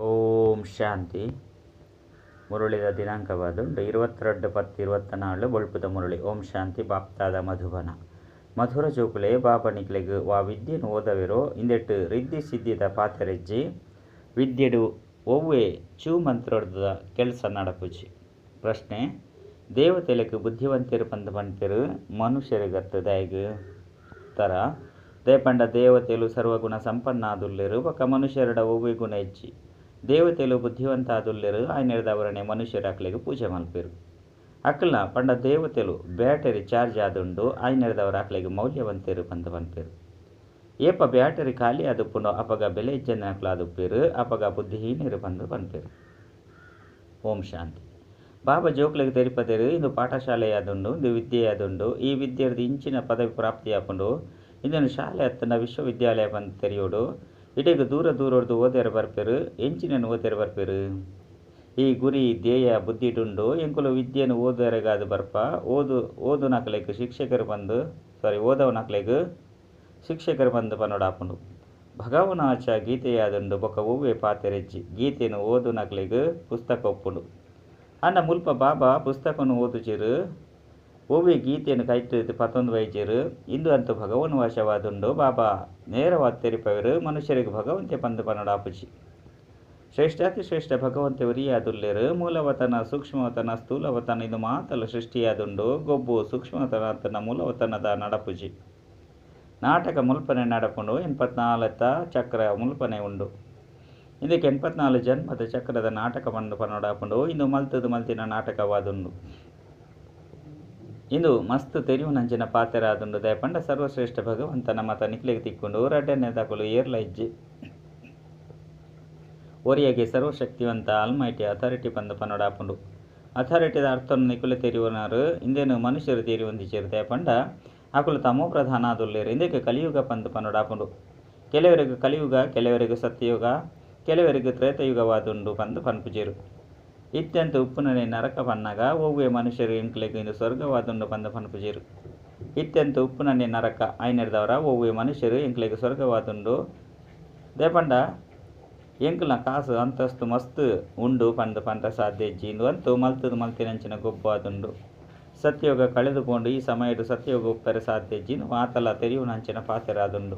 ಓಂ ಶಾಂತಿ. ಮುರುಳಿದ ದಿನಾಂಕವಾದುಂಡು 22/10/24 ಬೊಳ್ಪುದ ಮುರುಳಿ. ಓಂ ಶಾಂತಿ. ಬಾಪ್ತಾದ ಮಧುಬನ ಮಧುರ ಜೋಕುಲೆ ಬಾಬಾ ನಿಕ್ಲೆಗ್ ವಾ ವಿದ್ಯೆನು ಓದವೆರೋ ಇಂದೆಟ್ಟು ರಿದ್ದಿ ಸಿದ್ಧಿದ ಪಾತೆರೆಜ್ಜಿ ವಿದ್ಯೆಡು ಒವ್ವೆ ಚೂ ಮಂತ್ರದ ಕೆಲಸ ನಡಪುಜಿ. ಪ್ರಶ್ನೆ: ದೇವತೆలకు ಬುದ್ಧಿವಂತರು ಪಂದು ಪಂಪೆರು ಮನುಷ್ಯರಿಗತ್ತು ದಯಗ್ ತರ ದೇಪಂಡ ದೇವತೆಲು ಸರ್ವಗುಣ ಸಂಪನ್ನಾದುಲ್ಲೆರು ಬೊಕ ಮನುಷ್ಯರಡ ಒವ್ವೆ ಗುಣ ಇಜ್ಜಿ. ದೇವತೆಲು ಬುದ್ಧಿವಂತ ಆದುಲ್ಲೆರು ಆಯ್ನೆರ್ದವರನೆ ಮನುಷ್ಯರಾಕ್ಲೆಗ್ ಪೂಜೆ ಮಲ್ಪೆರು. ಅಕ್ಲ ಪಂಡ ದೇವತೆಲು ಬ್ಯಾಟರಿ ಚಾರ್ಜ್ ಆದುಂಡು ಆಯ್ನೆರ್ದವರ ಅಕ್ಲೆಗ್ ಮೌಲ್ಯವಂತೆರು ಪಂದು ಪನ್ಪೆರು. ಏಪ ಬ್ಯಾಟರಿ ಖಾಲಿ ಆದುಪ್ಪುಂಡು ಅಪಗ ಬೆಲೆ ಇಜ್ಜನಾಕ್ಲಾದುಪ್ಪೆರು ಅಪಗ ಬುದ್ಧಿಹೀನರು ಪಂದು ಪನ್ಪೆರು. ಓಂ ಶಾಂತಿ. ಬಾಬಾ ಜೋಕ್ಲೆಗ್ ತೆರಿಪದೆರು ಇಂದು ಪಾಠಶಾಲೆ ಆದುಂಡು ಇಂದು ವಿದ್ಯೆ ಆದುಂಡು. ಈ ವಿದ್ಯೆರ್ದು ಇಂಚಿನ ಪದವಿ ಪ್ರಾಪ್ತಿ ಆಪುಂಡು ಇಂದನು ಶಾಲೆ ಹತ್ತನ ವಿಶ್ವವಿದ್ಯಾಲಯ ಪಂದು ತೆರೆಯೋಡು. ಇಡೆಗ್ ದೂರ ದೂರದ್ದು ಓದೇರು ಬರ್ಪೆರು ಎಂಚಿನನ್ನು ಓದೇರು ಬರ್ಪೆರು. ಈ ಗುರಿ ಧ್ಯೇಯ ಬುದ್ಧಿಡುಂಡು ಎಂಕುಲು ವಿದ್ಯೆಯನ್ನು ಓದೋರೆಗಾದು ಬರ್ಪ ಓದು ನಕ್ಲೆಗ್ ಶಿಕ್ಷಕರು ಬಂದು ಓದವ ನಕ್ಲೆಗ್ ಶಿಕ್ಷಕರು ಬಂದು ಪನ್ನೋಡಾಪುಂಡು. ಭಗವನಾಚ ಗೀತೆಯಾದುಂಡು ಬೊಕ ಒವ್ವೆ ಪಾತೆರೆಜ್ಜಿ ಗೀತೆಯನ್ನು ಓದು ನಕ್ಲೆಗ್ ಪುಸ್ತಕ ಒಪ್ಪುಂಡು. ಅನ್ನ ಮುಲ್ಪ ಬಾಬಾ ಪುಸ್ತಕವನ್ನು ಓದುಜಿರು ಒವ್ವೆ ಗೀತೆಯನ್ನು ಕೈಟ್ಟು ಪತ್ತೊಂದು ವೈದ್ಯರು ಇಂದು ಅಂತೂ ಭಗವನ್ ವಶವಾದುಂಡು. ಬಾಬಾ ನೇರವಾದ ತೆರಿಪವರು ಮನುಷ್ಯರಿಗೆ ಭಗವಂತೆ ಪಂದು ಪನ್ನಡಾಪುಜಿ. ಶ್ರೇಷ್ಠಾತಿ ಶ್ರೇಷ್ಠ ಭಗವಂತೆ ಉರಿಯಾದುಲ್ಲೆರು ಮೂಲವತನ ಸೂಕ್ಷ್ಮವತನ ಸ್ಥೂಲವತನ ಇದು ಮಾತಲ್ಲ ಸೃಷ್ಟಿಯಾದುಂಡು. ಗೊಬ್ಬು ಸೂಕ್ಷ್ಮವತನ ಮೂಲವತನದ ನಡಪುಜಿ. ನಾಟಕ ಮುಲ್ಪನೆ ನಡಪುಂಡು 84 ಚಕ್ರ ಮುಲ್ಪನೆ ಉಂಡು. ಇದಕ್ಕೆ 84 ಜನ್ಮದ ಚಕ್ರದ ನಾಟಕ ಪಂದು ಪನ್ನಡಾಪುಂಡು. ಇಂದು ಮಲ್ತಿನ ನಾಟಕವಾದುಂಡು. ಇಂದು ಮಸ್ತ್ ತೆರಿವು ನಂಚಿನ ಪಾತೆರಾದುಂಡು. ದಯಪಂಡ ಸರ್ವಶ್ರೇಷ್ಠ ಭಗವಂತನ ಮತ ನಿಕ್ಲೆಗ್ ತಿಕ್ಕೊಂಡು ರಡ್ಡನೆ ತಕೊಲು ಏರ್ಲ ಇಜ್ಜಿ ಒರಿಯಗೆ ಸರ್ವಶಕ್ತಿವಂತ ಆಲ್ಮೈಟಿ ಅಥಾರಿಟಿ ಪಂದು ಪನ್ನಡಾಪುಂಡು. ಅಥಾರಿಟಿದ ಅರ್ಥವನ್ನು ನಿಕುಲೆ ತೆರಿವನಾರು ಇಂದೇನು ಮನುಷ್ಯರು ತೀರಿ ಹೊಂದಿಚೇರು. ದಯಪಂಡ ಆಕುಲು ತಮೋ ಪ್ರಧಾನ ಆದುಲ್ಲೇರು ಇಂದಕ್ಕೆ ಕಲಿಯುಗ ಪಂದು ಪನ್ನಡಾಪುಂಡು. ಕೆಲವರಿಗೆ ಕಲಿಯುಗ, ಕೆಲವರಿಗೆ ಸತ್ಯಯುಗ, ಕೆಲವರಿಗೆ ತ್ರೇತಯುಗವಾದುಂಡು ಪಂದು ಪನ್ಪುಜೇರು. ಇತ್ಯಂತ ಉಪ್ಪುನನೆ ನರಕ ಪನ್ನಗ ಒವ್ವೆ ಮನುಷ್ಯರು ಎಂಕ್ಲೆಗ್ ಇಂದು ಸ್ವರ್ಗವಾದುಂಡು ಪಂದು ಪನ್ಪುಜೇರು. ಇತ್ಯಂತ ಉಪ್ಪುನನೆ ನರಕ ಆಯ್ನೆರ್ದವರ ಒವ್ವೆ ಮನುಷ್ಯರು ಎಂಕ್ಲೆಗ್ ಸ್ವರ್ಗವಾದುಂಡು. ದೇಪಂಡ ಎಂಕ್ಲ ಕಾಸು ಅಂತಸ್ತು ಮಸ್ತ್ ಉಂಡು ಪಂದು ಪಂಡ ಸಾಧ್ಯ ಇಜ್ಜಿ. ಇಂದು ಅಂತೂ ಮಲ್ತಿನಂಚಿನ ಗೊಬ್ಬು ಆದುಂಡು. ಸತ್ಯಯೋಗ ಕಳೆದುಕೊಂಡು ಈ ಸಮಯಡು ಸತ್ಯಯೋಗ ಉಪ್ಪರೆ ಸಾಧ್ಯ ಇಜ್ಜಿ. ಇಂದು ಮಾತಲ್ಲ ತೆರಿವು ನಂಚಿನ ಪಾತೆರಾದುಂಡು.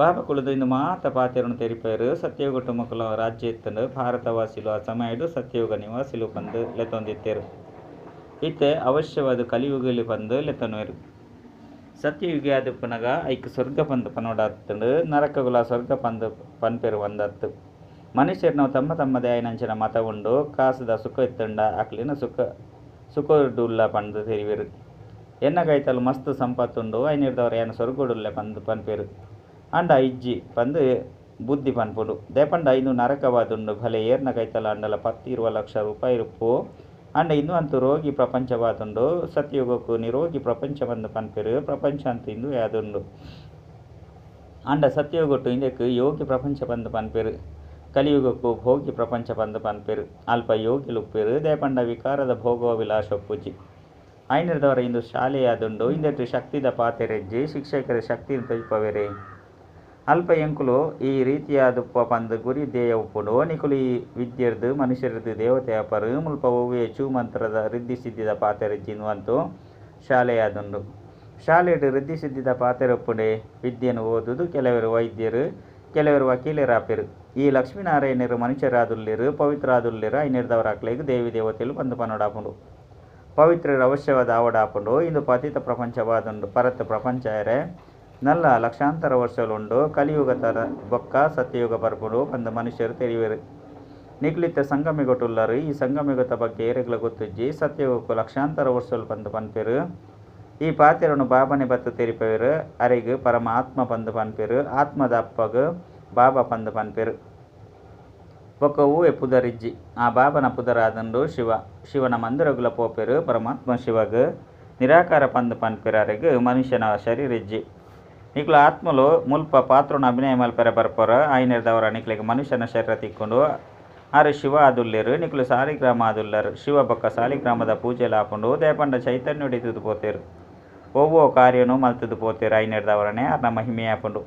ಬಾಬಾ ಕುಳಿದು ಇಂದು ಮಾತ ಪಾತೆರನ್ನು ತೆರಿಪೇರು. ಸತ್ಯಯುಗ ಟುಮಕುಲ ರಾಜ್ಯ ಎತ್ತಂಡು ಭಾರತವಾಸಿಲು ಆ ಸಮಯಡು ಸತ್ಯಯುಗ ನಿವಾಸಿಲು ಪಂದು ಲೆತ್ತೊಂದಿತ್ತೇರು. ಇತ್ತೆ ಅವಶ್ಯವಾದ ಕಲಿಯುಗಲಿ ಪಂದು ಲೆತ್ತನುವೆರು. ಸತ್ಯಯುಗಿ ಆದುಪ್ಪುನಗ ಐಕ್ ಸ್ವರ್ಗ ಪಂದು ಪನ್ನೋಡತ್ತಂಡು ನರಕಗುಲ ಸ್ವರ್ಗ ಪಂದು ಪನ್ಪೆರು ಒಂದತ್ತು. ಮನುಷ್ಯರು ನಾವು ತಮ್ಮದೇ ಆಯ್ನಂಚಿನ ಮತ ಉಂಡು. ಕಾಸದ ಸುಖ ಎತ್ತಂಡ ಅಕ್ಲಿನ ಸುಖಡುಲ್ಲ ಪಂದು ತೆರಿವೆರು. ಎನ್ನಗೈತಲು ಮಸ್ತ್ ಸಂಪತ್ತುಂಡು ಐನಿರ್ದವರು ಏನು ಸ್ವರ್ಗಡುಲ್ಲ ಪಂದು ಪನ್ಪೆರು. ಅಂಡ ಇಜ್ಜಿ ಪಂದು ಬುದ್ಧಿ ಪನ್ಪುಡು. ದೇಪಂಡ ಇಂದು ನರಕವಾದುಂಡು. ಭಲೆ ಏರ್ನ ಕೈತಲ ಅಂಡಲ 10-20 ಲಕ್ಷ ರೂಪಾಯಿ ರುಪ್ಪು ಅಂಡ ಇಂದು ಅಂತೂ ರೋಗಿ ಪ್ರಪಂಚವಾದುಂಡು. ಸತ್ಯಯುಗಕ್ಕೂ ನಿರೋಗಿ ಪ್ರಪಂಚ ಪಂದು ಪನ್ಪೆರು. ಪ್ರಪಂಚ ಅಂತೂ ಇಂದು ಯಾದುಂಡು. ಅಂಡ ಸತ್ಯಯುಗಟ್ಟು ಇಂದಕ್ಕೆ ಯೋಗಿ ಪ್ರಪಂಚ ಪಂದು ಪನ್ಪೆರು. ಕಲಿಯುಗಕ್ಕೂ ಭೋಗಿ ಪ್ರಪಂಚ ಪಂದು ಪನ್ಪೆರು. ಅಲ್ಪ ಯೋಗಿಲುಪ್ಪೆರು. ದೇಪಂಡ ವಿಕಾರದ ಭೋಗವ ವಿಲಾಸ ಒಪ್ಪುಜಿ. ಐನಿರ್ದವರ ಇಂದು ಶಾಲೆಯಾದುಂಡು. ಇಂದೆಟ್ಟು ಶಕ್ತಿದ ಪಾತೆರೆಜ್ಜಿ ಶಿಕ್ಷಕರ ಶಕ್ತಿನ ತೆಲ್ಪವೆರೆ. ಅಲ್ಪ ಎಂಕುಲು ಈ ರೀತಿಯಾದುಪ್ಪ ಪಂದು ಗುರಿ ಧ್ಯೇಯ ಉಪ್ಪುಂಡು. ನಿಕುಲು ಈ ವಿದ್ಯೆರ್ದು ಮನುಷ್ಯರದು ದೇವತೆ ಅಪರು ಮುಲ್ಪ ಒವ್ವೆ ಚೂ ಮಂತ್ರದ ರಿದ್ದಿ ಸಿದ್ಧಿದ ಪಾತೆರೆಜ್ಜಿನು ಅಂತೂ ಶಾಲೆಯಾದುಂಡು. ಶಾಲೆಡು ರಿದ್ದಿ ಸಿದ್ಧಿದ ಪಾತೆರೆ ಉಪ್ಪುಂಡೆ ವಿದ್ಯೆನು ಓದುದು. ಕೆಲವರು ವೈದ್ಯರು, ಕೆಲವರು ವಕೀಲರಾಪೆರು. ಈ ಲಕ್ಷ್ಮೀನಾರಾಯಣರು ಮನುಷ್ಯರಾದುಲ್ಲೆರು ಪವಿತ್ರಾದುಲ್ಲೆರು. ಐನಿರ್ದವರ ಅಕ್ಲೆಗ್ ದೇವಿ ದೇವತೆಲು ಪಂದು ಪನ್ನೋಡಾಪುಂಡು. ಪವಿತ್ರರು ಅವಶ್ಯವಾದ ಆವಡಾಪುಂಡು. ಇಂದು ಪತಿತ ಪ್ರಪಂಚವಾದುಂಡು. ಪರತ್ ಪ್ರಪಂಚ ಎರೆ ನಲ್ಲ ಲಕ್ಷಾಂತರ ವರ್ಷಲುಂಡು. ಕಲಿಯುಗ ತರ ಬೊಕ್ಕ ಸತ್ಯಯುಗ ಬರ್ಪುಡು ಪಂದು ಮನುಷ್ಯರು ತೆರಿವೆರು. ನಿಕ್ಲಿತ್ತ ಸಂಗಮಿಗೊಟ್ಟುಲ್ಲರು. ಈ ಸಂಗಮಿಗತ ಬಗ್ಗೆ ಏರೆಗ್ಲ ಗೊತ್ತುಜ್ಜಿ ಸತ್ಯಯುಗಕ್ಕೂ ಲಕ್ಷಾಂತರ ವರ್ಷಲು ಪಂದು ಪನ್ಪೆರು. ಈ ಪಾತೆರನ್ನು ಬಾಬನೆ ಬತ್ತು ತೆರಿಪೆರು. ಅರೆಗ್ ಪರಮಾತ್ಮ ಪಂದು ಪನ್ಪೆರು. ಆತ್ಮದ ಅಪ್ಪಗ್ ಬಾಬಾ ಪಂದು ಪನ್ಪೆರು. ಬೊಕ್ಕ ಹೂವೆ ಪುದರಿಜ್ಜಿ ಆ ಬಾಬನ ಪುದರಾದುಂಡು ಶಿವನ ಮಂದಿರಗುಲ ಪೋಪೆರು. ಪರಮಾತ್ಮ ಶಿವಗ್ ನಿರಾಕಾರ ಪಂದು ಪನ್ಪೆರು. ಅರೆಗ್ ಮನುಷ್ಯನ ಶರೀರ ಇಜ್ಜಿ. ನಿಕ್ಲು ಆತ್ಮಲು ಮುಲ್ಪ ಪಾತ್ರನ ಅಭಿನಯ ಮಲ್ಪೆರೆ ಬರ್ಪರ. ಆಯ್ನೆರ್ದವರ ನಿಕ್ಲೆಗ್ ಮನುಷ್ಯನ ಶರೀರ ತಿಕ್ಕೊಂಡು ಆರು ಶಿವ ಆದುಲ್ಲೆರು. ನಿಕ್ಲು ಸಾಲಿಗ್ರಾಮ ಆದುಲ್ಲರು. ಶಿವ ಬೊಕ್ಕ ಸಾಲಿಗ್ರಾಮದ ಪೂಜೆಲ ಆಪುಂಡು. ದೇಪಂಡ ಚೈತನ್ಯ ಹಿಡಿದು ಪೋತೇರು. ಒವ್ವೋ ಕಾರ್ಯನು ಮಲ್ತದು ಪೋತೇರು. ಐನೆರ್ದವರನೆ ಅರ್ನ ಮಹಿಮೆ ಆಪುಂಡು.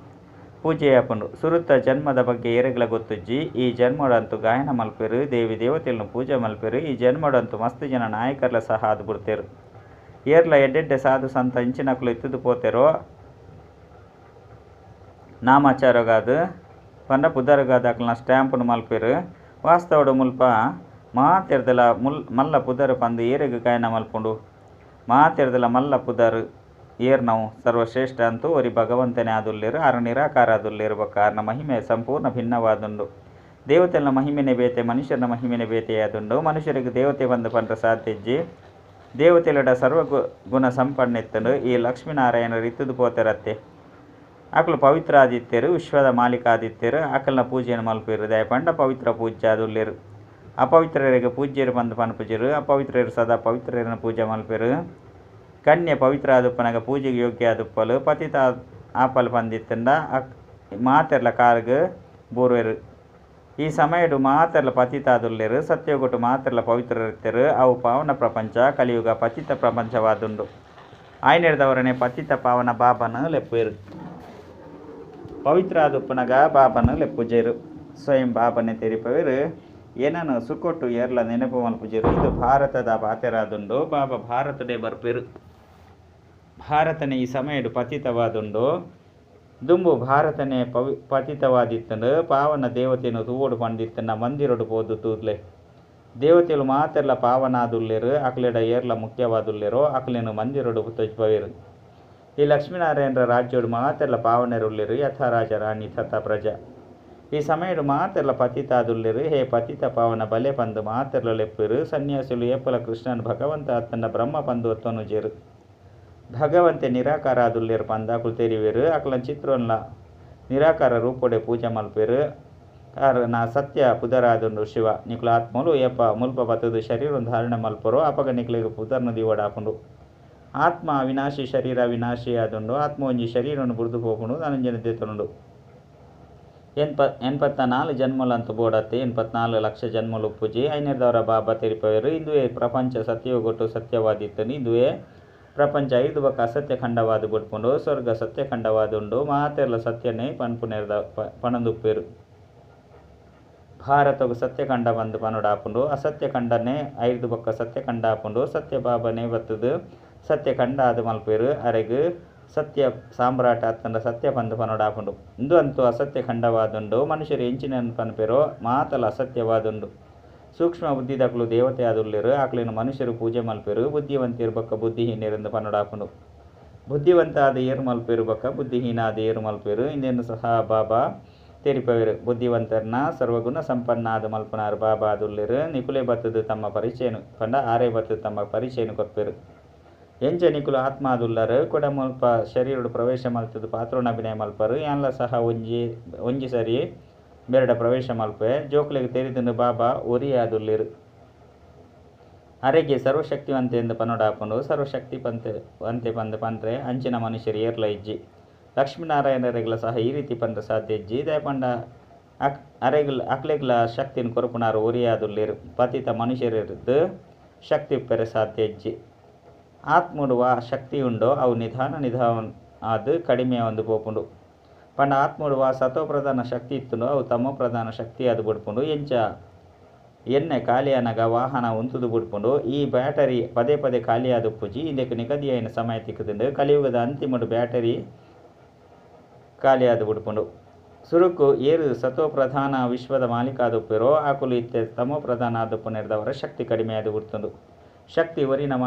ಪೂಜೆಯಾಪುಂಡು. ಸುರುತ್ತ ಜನ್ಮದ ಬಗ್ಗೆ ಏರೆಗ್ಲ ಗೊತ್ತುಜ್ಜಿ ಈ ಜನ್ಮಡಂತೂ ಗಾಯನ ಮಲ್ಪೆರು, ದೇವಿ ದೇವತೆలను ಪೂಜೆ ಮಲ್ಪೆರು. ಈ ಜನ್ಮಡಂತೂ ಮಸ್ತ್ ಜನ ನಾಯಕರ್ಲ ಸಹ ಅದು ಬಿಡ್ತೇರು. ಏರ್ಲ ಎಡ್ಡೆಡ್ಡೆ ಸಾಧು ಸಂತ ಇಂಚಿನಕ್ಲು ಎತ್ತುದು ಪೋತೆರೋ ನಾಮಾಚಾರಗಾದು ಪಂಡ ಪುದರ್ಗಾದ ಅಕ್ಲನ ಸ್ಟ್ಯಾಂಪುನು ಮಲ್ಪೆರು. ವಾಸ್ತವಡು ಮುಲ್ಪ ಮಾತೆರ್ದಲ ಮಲ್ಲ ಪುದರ್ ಪಂದು ಏರೆಗ್ ಗಾಯನ ಮಲ್ಪುಂಡು. ಮಾತೆರ್ದಲ ಮಲ್ಲ ಪುದರ್ ಏರ್ನವು ಸರ್ವಶ್ರೇಷ್ಠ ಅಂತೂ ಒರಿ ಭಗವಂತನೇ ಆದುಲ್ಲೇರು. ಆರು ನಿರಾಕಾರ ಆದುಲ್ಲೇರು ಬೊಕ್ಕ ಆರ್ನ ಮಹಿಮೆ ಸಂಪೂರ್ಣ ಭಿನ್ನವಾದುಂಡು. ದೇವತೆಲ್ನ ಮಹಿಮೆನೆ ಬೇತೆ, ಮನುಷ್ಯರನ ಮಹಿಮೆನೆ ಬೇತೆಯಾದುಂಡು. ಮನುಷ್ಯರಿಗೆ ದೇವತೆ ಬಂದು ಪಂಡ್ರೆ ಸಾಧ್ಯಜ್ಜಿ ದೇವತೆಲಡ ಸರ್ವಗುಣ ಸಂಪನ್ನೆತ್ತಂಡು ಈ ಲಕ್ಷ್ಮೀನಾರಾಯಣರು ಇತ್ತುದು ಪೋತೆರತ್ತೆ. ಆಕಲು ಪವಿತ್ರ ಆದಿತ್ಯರು, ವಿಶ್ವದ ಮಾಲೀಕ ಆದಿತ್ಯರು ಆಕಲ್ನ ಪೂಜೆಯನ್ನು ಮಲ್ಪೇರು. ದಯ ಪಂಡ ಪವಿತ್ರ ಪೂಜ್ಯ ಆದುಲ್ಲೇರು. ಅಪವಿತ್ರರಿಗೆ ಪೂಜ್ಯರು ಬಂದು ಪನ್ಪುಜರು. ಅಪವಿತ್ರರು ಸದಾ ಪವಿತ್ರರನ್ನು ಪೂಜೆ ಮಲ್ಪೇರು. ಕನ್ಯೆ ಪವಿತ್ರ ಆದುಪ್ಪನಾಗ ಪೂಜೆಗೆ ಯೋಗ್ಯ ಆದುಪ್ಪಲು ಪತಿತ ಆಪಲ್ ಪಂದಿತ್ತಂಡ ಮಾತೆರ್ಲ ಕಾರ್ಗ್ ಬೂರ್ವೆರು. ಈ ಸಮಯಡು ಮಾತೆರ್ಲ ಪತಿತ ಆದುಲ್ಲೇರು. ಸತ್ಯಗೊಟ್ಟು ಮಾತೆರ್ಲ ಪವಿತ್ರರಿತ್ತೆರು. ಅವು ಪಾವನ ಪ್ರಪಂಚ ಕಲಿಯುಗ ಪತಿತ ಪ್ರಪಂಚವಾದುಂಡು. ಆಯ್ನೆಡ್ದವರನೆ ಪತಿತ ಪಾವನ ಬಾಬನ ಲೆಪ್ಪೇರು. ಪವಿತ್ರ ಆದುಪ್ಪನಾಗ ಬಾಬನ ಲೆಪ್ಪುಜೇರು. ಸ್ವಯಂ ಬಾಬನೆ ತೆರಿಪವೇರು. ಏನನ್ನು ಸುಕೊಟ್ಟು ಏರ್ಲ ನೆನಪು ಮಲ್ಪುಜೇರು. ಇದು ಭಾರತದ ಬಾತೆರಾದುಂಡು. ಬಾಬಾ ಭಾರತದೇ ಬರ್ಪೇರು. ಭಾರತನೇ ಈ ಸಮಯಡು ಪತಿತವಾದುಂಡು. ದುಂಬು ಭಾರತನೇ ಪತಿತವಾದಿತ್ತಂಡು ಪಾವನ ದೇವತೆಯನ್ನು ತೂವೋಡು ಪಂಡಿತ್ತಂಡ ಮಂದಿರೊಡು ಪೋದು ತೂರ್ಲೆ. ದೇವತೆಲು ಮಾತೆರ್ಲ ಪಾವನಾದುಲ್ಲೇರು. ಅಕ್ಲೆಡ ಏರ್ಲ ಮುಖ್ಯವಾದುಲ್ಲೇರೋ ಅಕ್ಲೇನು ಮಂದಿರೊಡು ತೊಜ್ಪವೇರು. ಈ ಲಕ್ಷ್ಮೀನಾರಾಯಣರ ರಾಜ್ಯೋಡು ಮಾತೆರ್ಲ ಪಾವನೆರುಲ್ಲೇರು. ಯಥಾ ರಾಜ ರಾಣಿ ತಥಾ ಪ್ರಜಾ. ಈ ಸಮಯಡು ಮಾತೆರ್ಲ ಪತಿತಾದುಲ್ಲೇರು. ಹೇ ಪತಿತ ಪಾವನ ಬಲೆ ಪಂದು ಮಾತೆರ್ಲ ಲೆಪ್ಪೇರು. ಸನ್ಯಾಸುಲು ಏಪಲ ಕೃಷ್ಣನ್ ಭಗವಂತ ಅತ್ತಂಡ ಬ್ರಹ್ಮ ಪಂದು ಒತ್ತೊನುಜೇರು. ಭಗವಂತೆ ನಿರಾಕಾರ ಆದುಲ್ಲೇರು ಪಂದಾಕುಲು ತೆರಿವೇರು. ಅಕ್ಲನ್ ಚಿತ್ರೋನ್ಲ ನಿರಾಕಾರ ರೂಪೊಡೆ ಪೂಜೆ ಮಲ್ಪೇರು. ನಾ ಸತ್ಯ ಪುದರಾದುಂಡು ಶಿವ. ನಿಕ್ಲ ಆತ್ಮಲು ಏಪ ಮುಲ್ಪ ಬತ್ತದು ಶರೀರವನ್ನು ಧಾರಣೆ ಮಲ್ಪರು. ಅಪಗ ನಿಕ್ಲಿಗೆ ಪುದರ್ನು ದಿವಡಾಪುಂಡು. ಆತ್ಮ ಅವಿನಾಶಿ ಶರೀರ ವಿನಾಶಿ ಆದುಂಡು. ಆತ್ಮ ಒಂಜಿ ಶರೀರವನ್ನು ಬುರ್ದು ಪೋಪುಂಡು ಧನಂಜನ ದೇತನುಂಡು. 84 ಜನ್ಮಲಂತೂ ಬೋಡತ್ತೆ. 84 ಲಕ್ಷ ಜನ್ಮಲು ಉಪ್ಪುಜಿ ಐನೆರ್ದವರ ಬಾಬಾ ತೆರಿಪವೇರು. ಇಂದುವೇ ಪ್ರಪಂಚ ಸತ್ಯಗೊಟ್ಟು ಸತ್ಯವಾದಿತ್ತನು. ಇಂದುವೇ ಪ್ರಪಂಚ 5 ಬೊಕ್ಕ ಅಸತ್ಯ ಖಂಡವಾದು ಬಿಡ್ಪುಂಡು. ಸ್ವರ್ಗ ಸತ್ಯ ಖಂಡವಾದುಂಡು. ಮಾತೆರ್ಲ ಸತ್ಯನೇ ಪನ್ಪುನೆರ್ದ ಪಣಂದುಪ್ಪೇರು. ಭಾರತವು ಸತ್ಯಖಂಡ ಬಂದು ಪನುಡಾಪುಂಡು. ಅಸತ್ಯ ಖಂಡನೇ 5 ಬೊಕ್ಕ ಸತ್ಯ ಖಂಡ ಆಪುಂಡು. ಸತ್ಯ ಬಾಬನೇ ಬತ್ತದು ಸತ್ಯಖಂಡ ಆದು ಮಲ್ಪೇರು. ಅರೆಗ್ ಸತ್ಯ ಸಾಮ್ರಾಟ ಅತ್ತಂಡ ಸತ್ಯ ಬಂದು ಪನುಡಾಪುಂಡು. ಇಂದು ಅಂತೂ ಅಸತ್ಯ ಖಂಡವಾದುಂಡು. ಮನುಷ್ಯರು ಎಂಚಿನ ಪನ್ಪೇರೋ ಮಾತಲ ಅಸತ್ಯವಾದುಂಡು. ಸೂಕ್ಷ್ಮ ಬುದ್ಧಿದಕ್ಲು ದೇವತೆ ಆದುಲ್ಲೇರು. ಆಕ್ಲೇನು ಮನುಷ್ಯರು ಪೂಜೆ ಮಲ್ಪೇರು. ಬುದ್ಧಿವಂತಿರು ಬೊಕ್ಕ ಬುದ್ಧಿಹೀನರೆಂದು ಪನುಡಾಪುಂಡು. ಬುದ್ಧಿವಂತ ಆದ ಏರು ಮಲ್ಪೇರು ಬೊಕ್ಕ ಬುದ್ಧಿಹೀನ ಆದ ಏರು ಮಲ್ಪೇರು. ಇಂದೇನು ಸಹ ಬಾಬಾ ತೆರಿಪವೇರು. ಬುದ್ಧಿವಂತರನ್ನ ಸರ್ವಗುಣ ಸಂಪನ್ನ ಆದ ಮಲ್ಪನಾರು ಬಾಬಾ ಆದುಲ್ಲೇರು. ನಿಕುಲೆ ಬತ್ತದು ತಮ್ಮ ಪರಿಚಯನು ಪಂಡ ಆರೇ ಬತ್ತದು ತಮ್ಮ ಪರಿಚಯನು ಕೊಪ್ಪೇರು. ಎಂಚ ನಿಕುಲು ಆತ್ಮ ಆದುಲ್ಲಾರು. ಕೊಡ ಮುಲ್ಪ ಶರೀರಡು ಪ್ರವೇಶ ಮಲ್ತದು ಪಾತ್ರೋನ ಅಭಿನಯ ಮಲ್ಪರು. ಯಾನ್ಲ ಸಹ ಒಂಜಿ ಸರಿ ಬೇರಡ ಪ್ರವೇಶ ಮಲ್ಪೆ ಜೋಕ್ಲೆಗೆ ತೆರಿದಂದು ಬಾಬಾ ಒರಿ ಆದುಲ್ಲೇರು. ಅರೆಗೆ ಸರ್ವಶಕ್ತಿವಂತೆ ಎಂದು ಪನೋಡಾಪುಂಡು. ಸರ್ವಶಕ್ತಿ ವಂತೆ ಪಂದು ಪಂಡ್ರೆ ಅಂಚಿನ ಮನುಷ್ಯರು ಏರ್ಲ ಇಜ್ಜಿ. ಲಕ್ಷ್ಮೀನಾರಾಯಣರೆಗ್ಲ ಸಹ ಈ ರೀತಿ ಪಂಡ್ರೆ ಸಾಧ್ಯ ಇಜ್ಜಿ. ದಯಪಂಡ ಅಕ್ಲೆಗ್ಲ ಶಕ್ತಿನ ಕೊರಪುನಾರು ಒರಿ ಆದುಲ್ಲೇರು. ಪತಿತ ಮನುಷ್ಯರಿದ್ದು ಶಕ್ತಿ ಪೆರೆ ಸಾಧ್ಯ ಇಜ್ಜಿ. ಆತ್ಮುಡುವ ಶಕ್ತಿ ಉಂಡೋ ಅವು ನಿಧಾನ ಅದು ಕಡಿಮೆ ಒಂದು ಪೋಪುಂಡು. ಪಂಡ ಆತ್ಮುಡುವ ಸತೋಪ್ರಧಾನ ಶಕ್ತಿ ಇತ್ತುಂಡು ಅವು ತಮೋ ಪ್ರಧಾನ ಶಕ್ತಿ ಅದು ಬಿಡ್ಪುಂಡು. ಎಂಚ ಎಣ್ಣೆ ಖಾಲಿಯಾನಾಗ ವಾಹನ ಉಂತುದು ಬಿಡ್ಪುಂಡು. ಈ ಬ್ಯಾಟರಿ ಪದೇ ಪದೇ ಖಾಲಿಯಾದ ಪೂಜಿ ಇದಕ್ಕೆ ನಿಗದಿಯಾಯಿನ ಸಮಯ ತಿಕ್ಕುದುಂಡು. ಕಲಿಯುಗದ ಅಂತಿಮಡು ಬ್ಯಾಟರಿ ಖಾಲಿಯಾದ ಬಿಡ್ಪುಂಡು. ಸುರುಕು ಏರು ಸತೋ ಪ್ರಧಾನ ವಿಶ್ವದ ಮಾಲೀಕ ಆದುಪ್ಪೇರೋ ಆಕುಲು ಇತ್ತೆ ತಮೋ ಪ್ರಧಾನ ಆದುಪ್ಪು ನೆರೆದವರ ಶಕ್ತಿ ಕಡಿಮೆ ಆದು ಬಿಡ್ತುಂಡು. ಶಕ್ತಿ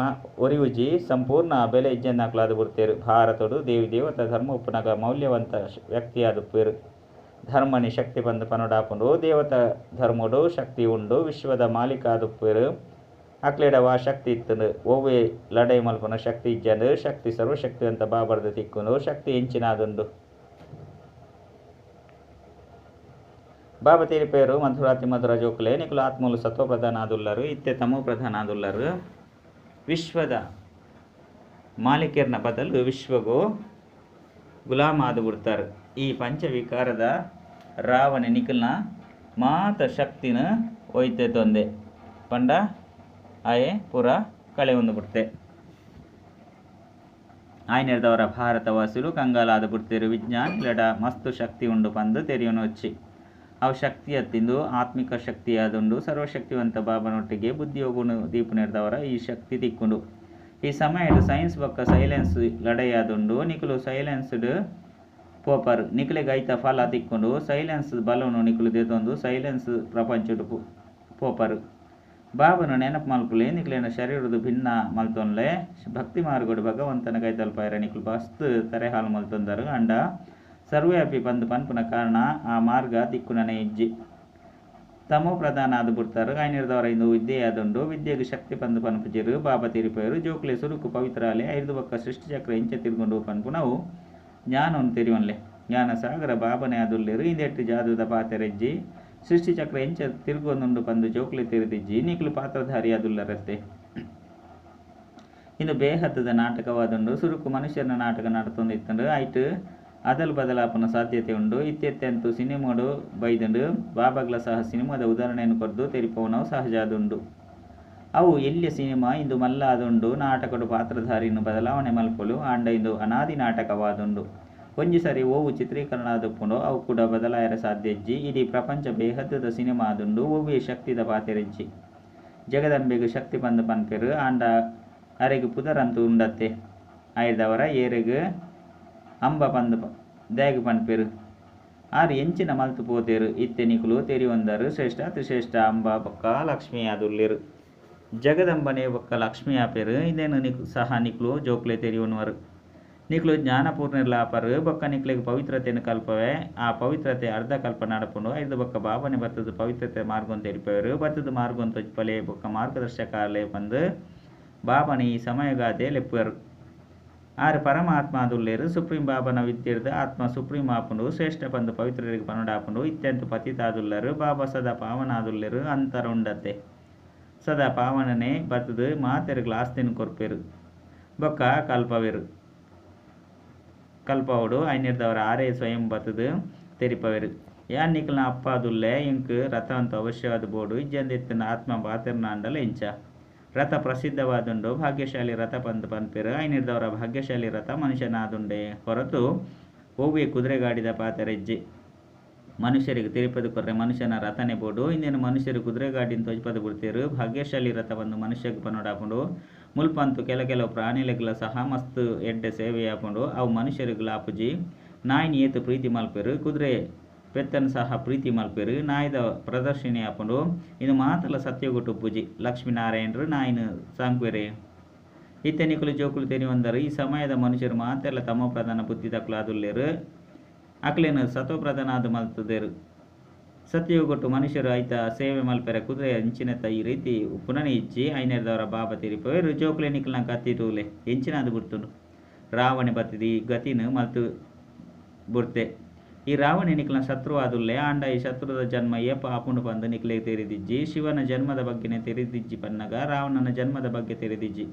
ಒರಿ ಉಜಿ ಸಂಪೂರ್ಣ ಬೆಲೆ ಇಜ್ಜೆನ್ನಾಕ್ಲಾದು ಬಿಡ್ತೇರು. ಭಾರತಡು ದೇವಿ ದೇವತ ಧರ್ಮ ಉಪ್ಪುನಗ ಮೌಲ್ಯವಂತ ವ್ಯಕ್ತಿ ಆದುಪ್ಪೇರು. ಧರ್ಮನಿ ಶಕ್ತಿ ಬಂದು ಪನೋಡಾಪುಂಡು. ದೇವತ ಧರ್ಮಡು ಶಕ್ತಿ ಉಂಡು. ವಿಶ್ವದ ಮಾಲೀಕ ಆದುಪ್ಪೇರು. ಅಕ್ಲೆಡವ ಶಕ್ತಿ ಇತ್ತುಂಡು. ಒವ್ವೇ ಲಡೈ ಮಲ್ಪನ ಶಕ್ತಿ ಇಜ್ಜಂಡು. ಶಕ್ತಿ ಸರ್ವಶಕ್ತಿವಂತ ಬಾಬರ್ದು ತಿಕ್ಕುಂಡು. ಶಕ್ತಿ ಎಂಚಿನಾದುಂಡು. ಬಾಬಾ ತೆರಿಪೇರು ಮಧುರಾತಿ ಮಧುರ ಜೋಕುಲೆ ನಿಕುಲು ಆತ್ಮಲು ಸತ್ವ ಪ್ರಧಾನ ಆದುಲ್ಲಾರು. ಇತ್ತೆ ತಮೋ ಪ್ರಧಾನ ಆದುಲ್ಲಾರು. ವಿಶ್ವದ ಮಾಲೀಕರ್ನ ಬದಲು ವಿಶ್ವಗೂ ಗುಲಾಮ ಆದು ಬಿಡ್ತಾರೆ. ಈ ಪಂಚವಿಕಾರದ ರಾವಣ ನಿಕಲ್ನ ಮಾತ ಶಕ್ತಿನ ಒಯ್ತೆ ತೊಂದೆ ಪಂಡ ಆಯೆ ಪೂರ ಕಳೆ ಒಂದು ಬಿಡ್ತೆ. ಆಯ್ನೆರ್ದವರ ಭಾರತವಾಸುಲು ಕಂಗಾಲಾದ ಬುಡ್ತಿರು ವಿಜ್ಞಾನಿಲಡ ಮಸ್ತು ಶಕ್ತಿ ಉಂಡು ಪಂದು ತೆರಿಯೋನು వచ్చి ಅವು ಶಕ್ತಿ ಎತ್ತಿಂದು ಆತ್ಮಿಕ ಶಕ್ತಿಯಾದುಂಡು ಸರ್ವಶಕ್ತಿವಂತ ಬಾಬನೊಟ್ಟಿಗೆ ಬುದ್ಧಿಯೋಗುನು ದೀಪುನೆರ್ದವರ ಈ ಶಕ್ತಿ ತಿಕ್ಕುಂಡು. ಈ ಸಮಯಡ್ ಸೈನ್ಸ್ ಬೊಕ್ಕ ಸೈಲೆನ್ಸ್ ಲಡೆಯಾದುಂಡು ನಿಕುಲು ಸೈಲೆನ್ಸ್ಡ್ ಪೋಪರ್ ನಿಕುಲೆಗ್ ಐತ ಫಲ ತಿಕ್ಕೊಂಡು ಸೈಲೆನ್ಸ್ ಬಲವನ್ನು ನಿಕುಲು ದೆತೊಂದು ಸೈಲೆನ್ಸ್ ಪ್ರಪಂಚಡ್ ಪೋಪರ್ ಬಾಬನು ನೆನಪು ಮಲ್ಪುಲೆ ನಿಕ್ಲೇನ ಶರೀರದ ಭಿನ್ನ ಮಲ್ತೊನ್ಲೆ ಭಕ್ತಿ ಮಾರ್ಗಡು ಭಗವಂತನ ಕೈತಲ್ಪಾಯರ ನಿಕ್ಲು ಮಸ್ತ್ ತರೆ ಹಾಲು ಮಲ್ತೊಂದರು ಅಂಡ ಸರ್ವ್ಯಾಪಿ ಪಂದು ಪನ್ಪುನ ಕಾರಣ ಆ ಮಾರ್ಗ ತಿಕ್ಕುನನೆ ಇಜ್ಜಿ ತಮೋ ಪ್ರಧಾನ ಆದು ಬಿಡ್ತಾರು ಐನಿರ್ದವರ ಇಂದು ವಿದ್ಯೆ ಆದುಂಡು ವಿದ್ಯೆಗೆ ಶಕ್ತಿ ಪಂದು ಪನ್ಪುಜಿರು ಬಾಬಾ ತಿರಿಪೇರು ಜೋಕ್ಲೆ ಸುರುಕು ಪವಿತ್ರಾಲೆ ಐದು ಬಕ್ಕ ಸೃಷ್ಟಿ ಚಕ್ರ ಇಂಚೆ ತಿರ್ಗೊಂಡು ಪನ್ಪುನವು ಜ್ಞಾನವನ್ನು ತೆರಿವನ್ಲೆ ಜ್ಞಾನ ಸಾಗರ ಬಾಬನೆ ಆದುಲ್ಲೇರು ಇಂದೆಟ್ಟು ಜಾದುದ ಪಾತೆರೆಜ್ಜಿ ಸೃಷ್ಟಿ ಚಕ್ರ ಎಂಚ ತಿರುಗೊಂದುಂಡು ಪಂದು ಜೋಕ್ಲೆ ತೆರೆದಿಜ್ಜಿ ನಿಕ್ಲು ಪಾತ್ರಧಾರಿ ಆದುಲ್ಲರತ್ತೆ ಇಂದು ಬೇಹದ್ದದ ನಾಟಕವಾದುಂಡು ಸುರುಕು ಮನುಷ್ಯನ ನಾಟಕ ನಡತೊಂದಿತ್ತಂಡು ಐಟ್ ಅದಲ್ ಬದಲಾಪನ ಸಾಧ್ಯತೆ ಉಂಡು ಇತ್ತೆತ್ತಂತೂ ಸಿನಿಮಾಡು ಬೈದಂಡು ಬಾಬಾಗ್ಲ ಸಹ ಸಿನಿಮಾದ ಉದಾಹರಣೆಯನ್ನು ಕೊರ್ದು ತೆರಿಪವನವು ಸಹಜಾದುಂಡು ಅವು ಎಲ್ಲಿಯ ಸಿನಿಮಾ ಇಂದು ಮಲ್ಲಾದುಂಡು ನಾಟಕಡು ಪಾತ್ರಧಾರಿಯನ್ನು ಬದಲಾವಣೆ ಮಲ್ಪಲು ಆಂಡ ಇಂದು ಅನಾದಿ ನಾಟಕವಾದುಂಡು ಒಂಜಿ ಸರಿ ಓವು ಚಿತ್ರೀಕರಣ ಆದುಪ್ಪುಂಡು ಅವು ಕೂಡ ಬದಲಾಯರ ಸಾಧ್ಯಜ್ಜಿ ಇಡೀ ಪ್ರಪಂಚ ಬೇಹದ್ದದ ಸಿನಿಮಾ ಆದುಂಡು ಒವ್ವೇ ಶಕ್ತಿದ ಪಾತೆರೆಜ್ಜಿ ಜಗದಂಬೆಗೆ ಶಕ್ತಿ ಪಂದು ಪನ್ಪೆರು ಆಂಡ ಅರೆಗೆ ಪುದರಂತೂ ಉಂಡತ್ತೆ ಆಯ್ದವರ ಏರೆಗೆ ಅಂಬ ಪಂದು ದೇಗ ಪನ್ಪೆರು ಆರು ಎಂಚಿನ ಮಲ್ತು ಪೋತೇರು ಇತ್ತೆ ನಿಕುಲು ತೆರಿಯೊಂದರು ಶ್ರೇಷ್ಠ ತ್ರಿಶ್ರೇಷ್ಠ ಅಂಬ ಬೊಕ್ಕ ಲಕ್ಷ್ಮಿ ಆದುಲ್ಲೇರು ಜಗದಂಬನೆ ಬೊಕ್ಕ ಲಕ್ಷ್ಮಿ ಆಪೇರು ಇದೇನು ಸಹ ನಿಕ್ಲು ಜೋಕ್ಲೆ ತೆರಿಯೋನುವರು ನಿಕ್ಲು ಜ್ಞಾನಪೂರ್ಣಿರ್ಲಾಪರು ಬೊಕ್ಕ ನಿಕ್ಲೆಗೆ ಪವಿತ್ರತೆಯನ್ನು ಕಲ್ಪವೆ ಆ ಪವಿತ್ರತೆ ಅರ್ಧ ಕಲ್ಪ ನಡಪುಂಡು ಐದು ಬೊಕ್ಕ ಬಾಬನೆ ಬತ್ತದ ಪವಿತ್ರತೆ ಮಾರ್ಗವನ್ನು ತೆರಿಪೇರು ಬತ್ತದ ಮಾರ್ಗವನ್ನು ತೊಜ್ಪಲೆ ಬೊಕ್ಕ ಮಾರ್ಗದರ್ಶಕಾಲೆ ಬಂದು ಬಾಬನ ಈ ಸಮಯಗಾದೆ ಲೆಪ್ಪರು ಆರು ಪರಮಾತ್ಮ ಆದುಲ್ಲೇರು ಸುಪ್ರೀಂ ಬಾಬನ ವಿದ್ಯೆರ್ದ ಆತ್ಮ ಸುಪ್ರೀಂ ಆಪುಂಡು ಶ್ರೇಷ್ಠ ಪಂದು ಪವಿತ್ರರಿಗೆ ಪನ್ನಡಾಪುಂಡು ಇತ್ಯಂತ ಪತಿತಾದುಲ್ಲರು ಬಾಬಾ ಸದಾ ಪಾವನ ಆದುಲ್ಲೇರು ಅಂತರ ಉಂಡತ್ತೆ ಸದಾ ಪಾವನನೆ ಬತ್ತದು ಮಾತೆರ್ಗಳ ಆಸ್ತಿನ ಕೊರ್ಪೇರು ಬೊಕ್ಕ ಕಲ್ಪವೆರು ಕಲ್ಪವಡು ಐನಿರ್ದವರ ಆರೇ ಸ್ವಯಂ ಬತ್ತದು ತೆರಿಪವೆರು ಯಾನ್ ನಿಕ್ಲನ ಅಪ್ಪ ಆದುಲ್ಲೆ ಇಂಕ್ ರಥ ಅಂತ ಅವಶ್ಯವಾದ ಬೋಡು ಇಜ್ಜಂದೆತ್ತಿನ ಆತ್ಮ ಬಾತೆರ್ನ ಅಂಡಲ ಇಂಚ ರಥ ಪ್ರಸಿದ್ಧವಾದುಂಡು ಭಾಗ್ಯಶಾಲಿ ರಥ ಪಂದು ಪನ್ಪೇರು ಐನಿರ್ದವರ ಭಾಗ್ಯಶಾಲಿ ರಥ ಮನುಷ್ಯನಾದುಂಡೆ ಹೊರತು ಓವಿ ಕುದುರೆಗಾಡಿದ ಪಾತೆರೆಜ್ಜಿ ಮನುಷ್ಯರಿಗೆ ತಿರುಪದು ಕೊರ್ರೆ ಮನುಷ್ಯನ ರಥನೆ ಬೋಡು ಇಂದಿನ ಮನುಷ್ಯರು ಕುದುರೆಗಾಡಿನ ತೊಜ್ಪದು ಬಿಡ್ತೀರು ಭಾಗ್ಯಶಾಲಿ ರಥ ಬಂದು ಮನುಷ್ಯಕ್ಕೆ ಪನ್ನೋಡಾಪುಂಡು ಮುಲ್ಪಂತು ಕೆಲವು ಪ್ರಾಣಿಲೆಗಳ ಸಹ ಮಸ್ತ್ ಎಡ್ಡೆ ಸೇವೆ ಆಪುಂಡು ಅವು ಮನುಷ್ಯರಿಗಳ ಆಪುಜಿ ನಾಯಿನ ಏತು ಪ್ರೀತಿ ಮಲ್ಪೇರು ಕುದುರೆ ಪೆತ್ತನ್ನು ಸಹ ಪ್ರೀತಿ ಮಲ್ಪೇರು ನಾಯ್ದ ಪ್ರದರ್ಶಿನಿ ಆಪುಂಡು ಇದು ಮಾತಲ್ಲ ಸತ್ಯಗೊಟ್ಟು ಪೂಜಿ ಲಕ್ಷ್ಮೀನಾರಾಯಣರು ನಾಯಿನ ಸಾಂಕ್ವೆರೆ ಇತ್ತೆ ನಿಕುಲು ಜೋಕುಲು ತೆರಿಯೊಂದರು ಈ ಸಮಯದ ಮನುಷ್ಯರು ಮಾತೆಲ್ಲ ತಮ್ಮ ಪ್ರಧಾನ ಬುದ್ಧಿ ತಕ್ಕಲಾದುಲ್ಲೇರು ಅಕ್ಲೇನು ಸತೋ ಪ್ರಧಾನ ಆದು ಮಲ್ತದೇರು ಸತ್ಯಗೊಟ್ಟು ಮನುಷ್ಯರು ಐತ ಸೇವೆ ಮಲ್ಪೆರೆ ಕುದುರೆ ಎಂಚಿನತ್ತ ಈ ರೀತಿ ಪುನಃ ಇಚ್ಚಿ ಐನೇರ್ದವರ ಬಾಬಾ ತಿರಿಪೋರು ಜೋಕ್ಲೆ ನಿಕ್ಲನ ಕತ್ತಿ ತೂಲೆ ಎಂಚಿನಾದು ಬಿಡ್ತುಂಡು ರಾವಣೆ ಬತ್ತಿದಿ ಗತಿನ ಮಲ್ತು ಬುಡ್ತೆ ಈ ರಾವಣೆ ನಿಕ್ಲನ ಶತ್ರು ಆದುಲ್ಲೆ ಆಂಡ ಈ ಶತ್ರುದ ಜನ್ಮ ಏಪ ಆಪುಂಡು ಬಂದು ನಿಕ್ಲೆಗೆ ತೆರೆದಿಜ್ಜಿ ಶಿವನ ಜನ್ಮದ ಬಗ್ಗೆನೆ ತೆರೆದಿಜ್ಜಿ ಪನ್ನಗ ರಾವಣನ ಜನ್ಮದ ಬಗ್ಗೆ ತೆರೆದಿಜ್ಜಿ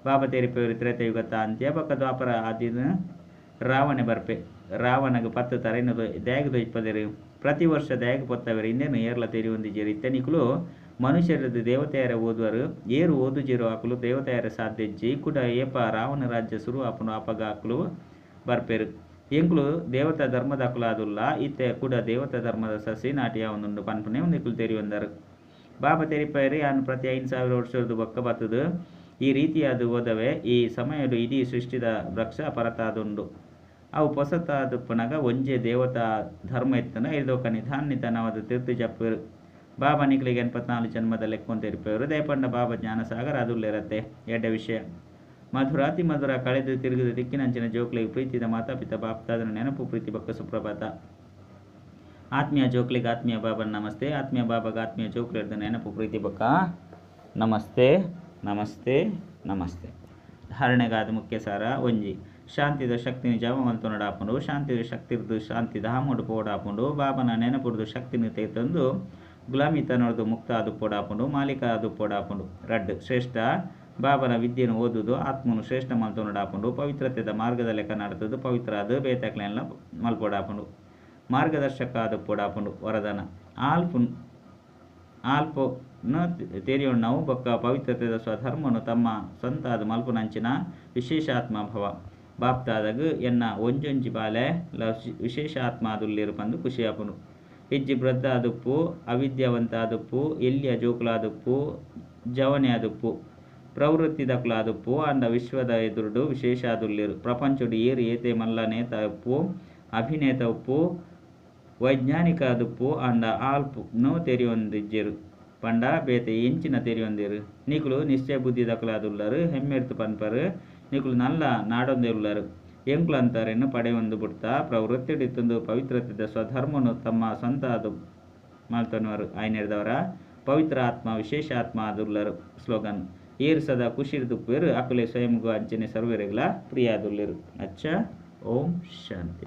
ಬಾಬಾ ತೆರಿಪೇರು ತ್ರೇತಯುಗತ ಅಂತ್ಯ ಬಕ್ಕ ದ್ವಾಪರ ಆದಿನ ರಾವಣೆ ಬರ್ಪೆ ರಾವಣಗೆ ಪತ್ತು ತರೆನು ದ್ಯಾಗ ದೊಯ್ಪದರು ಪ್ರತಿ ವರ್ಷ ದ್ಯಾಗ ಪೊತ್ತವರು ಇನ್ನೇನು ಏರ್ಲ ತೆರಿಯೊಂದಿದ್ದೀರಿ ಇತ್ತನಿಕುಲು ಮನುಷ್ಯರದ್ದು ದೇವತೆಯರ ಓದುವರು ಏರು ಓದುಜಿರೋ ಹಾಕಲು ದೇವತೆಯರ ಸಾಧ್ಯಜ್ಜಿ ಕೂಡ ಏಪ ರಾವಣ ರಾಜ್ಯ ಶುರು ಆಪುನು ಅಪಗ ಹಾಕಲು ಬರ್ಪೇರು ಎಂಕ್ಲು ದೇವತಾ ಧರ್ಮದ ಹಕ್ಕುಲಾದುಲ್ಲ ಇತ್ತೆ ಕೂಡ ದೇವತಾ ಧರ್ಮದ ಸಸಿ ನಾಟಿಯ ಒಂದೊಂದು ಪನ್ಪನೆ ಒಂದಿಕ್ಲು ತೆರಿಯೊಂದರು ಬಾಬಾ ತೆರಿಪೇರಿ ಅನ್ನು ಪ್ರತಿ 5,000 ವರ್ಷದ ಬೊಕ್ಕ ಬತ್ತದು ಈ ರೀತಿಯಾದ ಓದವೆ ಈ ಸಮಯದ ಇಡೀ ಸೃಷ್ಟಿದ ವೃಕ್ಷ ಪರತಾದುಂಡು ಅವು ಪೊಸತಾದುಪ್ಪನಾಗ ಒಂಜೆ ದೇವತಾ ಧರ್ಮ ಎತ್ತನ ಇದೊಕ್ಕ ನಿಧಾನಿತನವಾದ ತೀರ್ಥ ಜಪ್ಪರು ಬಾಬಾ ನಿಕ್ಲಿಗೆ 84 ಜನ್ಮದ ಲೆಕ್ಕೊಂತ ತೆರಿಪೇರು ದಯಪಂಡ ಬಾಬಾ ಜ್ಞಾನ ಸಾಗರ ಅದುಲ್ಲೇರತ್ತೆ ಎಡ್ಡ ವಿಷಯ ಮಧುರಾತಿ ಮಧುರ ಕಳೆದು ತಿರುಗಿದ ದಿಕ್ಕಿನಂಚಿನ ಜೋಕ್ಲಿಗೆ ಪ್ರೀತಿದ ಮಾತಾಪಿತ ಬಾಪ್ತಾದನ ನೆನಪು ಪ್ರೀತಿ ಬಕ್ಕ ಸುಪ್ರಭಾತ ಆತ್ಮೀಯ ಜೋಕ್ಲಿಗೆ ಆತ್ಮೀಯ ಬಾಬನ ನಮಸ್ತೆ ಆತ್ಮೀಯ ಬಾಬಾಗ ಆತ್ಮೀಯ ಜೋಕ್ಲಿರ್ದ ನೆನಪು ಪ್ರೀತಿ ಬಕ್ಕ ನಮಸ್ತೆ ನಮಸ್ತೆ ನಮಸ್ತೆ ಧಾರಣೆಗಾದ ಮುಖ್ಯ ಸಾರ ಒಂಜಿ ಶಾಂತಿದ ಶಕ್ತಿನಿ ಜವಮಂತು ನಡಾಪುಂಡು ಶಾಂತಿದ ಶಕ್ತಿರ್ದು ಶಾಂತಿ ಧಾಮುಡು ಪೋಡಾಪುಂಡು ಬಾಬನ ನೆನಪುಡ್ದು ಶಕ್ತಿನಿ ತೆಗೆತಂದು ಗುಲಾಮಿತನೊಡ್ದು ಮುಕ್ತ ಅದು ಪೋಡಾಪುಂಡು ಮಾಲೀಕ ಅದು ಪೋಡಾಪುಂಡು ರಡ್ ಶ್ರೇಷ್ಠ ಬಾಬನ ವಿದ್ಯೆಯನ್ನು ಓದುದು ಆತ್ಮನು ಶ್ರೇಷ್ಠ ಮಲ್ತು ನಡಾಪುಂಡು ಪವಿತ್ರತೆದ ಮಾರ್ಗದ ಲೆಕ್ಕ ನಡೆತದು ಪವಿತ್ರ ಅದು ಬೇತಕ್ಲೆಲ್ಲ ಮಲ್ಪೋಡಾಪುಂಡು ಮಾರ್ಗದರ್ಶಕ ಅದು ಪೋಡಾಪುಂಡು ವರದಾನ ಆಲ್ಪುನ ತೆರಿಯೊಣ್ಣವು ಬೊಕ್ಕ ಪವಿತ್ರತೆದ ಸ್ವಧರ್ಮನು ತಮ್ಮ ಸ್ವಂತ ಅದು ಮಲ್ಪುನಂಚಿನ ವಿಶೇಷಾತ್ಮ ಭವ ಬಾಪ್ತಾದಾಗ ಎನ್ನ ಒಂಜೊಂಜಿ ಬಾಲೆ ವಿಶೇಷ ಆತ್ಮ ಆದುಲ್ಲೇರು ಪಂದು ಖುಷಿ ಆಪುನು. ಹೆಜ್ಜಿ ವೃದ್ಧ ಆದುಪ್ಪು, ಅವಿದ್ಯಾವಂತ ಆದುಪ್ಪು, ಎಲ್ಲಿಯ ಜೋಕುಲಾದುಪ್ಪು, ಜವನೆ ಆದುಪ್ಪು, ಪ್ರವೃತ್ತಿ ದಕುಲಾದುಪ್ಪು ಅಂಡ ವಿಶ್ವದ ಎದುರುಡು ವಿಶೇಷ ಆದುಲ್ಲೇರು. ಪ್ರಪಂಚಡು ಏರು ಏತೆ ಮಲ್ಲ ನೇತ ಉಪ್ಪು, ಅಭಿನೇತ ಉಪ್ಪು, ವೈಜ್ಞಾನಿಕ ಆದುಪ್ಪು ಅಂಡ ಆಲ್ಪುನು ತೆರಿಯೊಂದಿಜ್ಜೆರು ಪಂಡ ಬೇತೆ ಎಂಚಿನ ತೆರಿಯೊಂದಿರು. ನಿಕುಲು ನಿಶ್ಚಯ ಬುದ್ಧಿ ದಕಲಾದುಲ್ಲರು, ಹೆಮ್ಮೆರ್ತು ಪನ್ಪರು, ನಿಕುಲು ನಲ್ಲ ನಾಡೊಂದೆ ಉಳ್ಳರು. ಎಂಕುಲು ಅಂತಾರೆನ್ನು ಪಡೆಯೊಂದು ಬಿಡ್ತಾ ಪ್ರವೃತ್ತಿಡಿತ್ತೊಂದು ಪವಿತ್ರತೆದ ಸ್ವಧರ್ಮನು ತಮ್ಮ ಸ್ವಂತ ಅದು ಮಲ್ತನವರು ಆಯ್ನೆಡ್ದವರ ಪವಿತ್ರ ಆತ್ಮ ವಿಶೇಷ ಆತ್ಮ ಆದುಲ್ಲರು. ಸ್ಲೋಗನ್: ಏರು ಸದಾ ಖುಷಿರ್ದುಪ್ಪೇರು ಅಕುಲೆ ಸ್ವಯಂಗೂ ಅಂಚನೆ ಸರ್ವರೆಗಳ ಪ್ರಿಯಾದುಲ್ಲೇರು. ಅಚ್ಚ. ಓಂ ಶಾಂತಿ.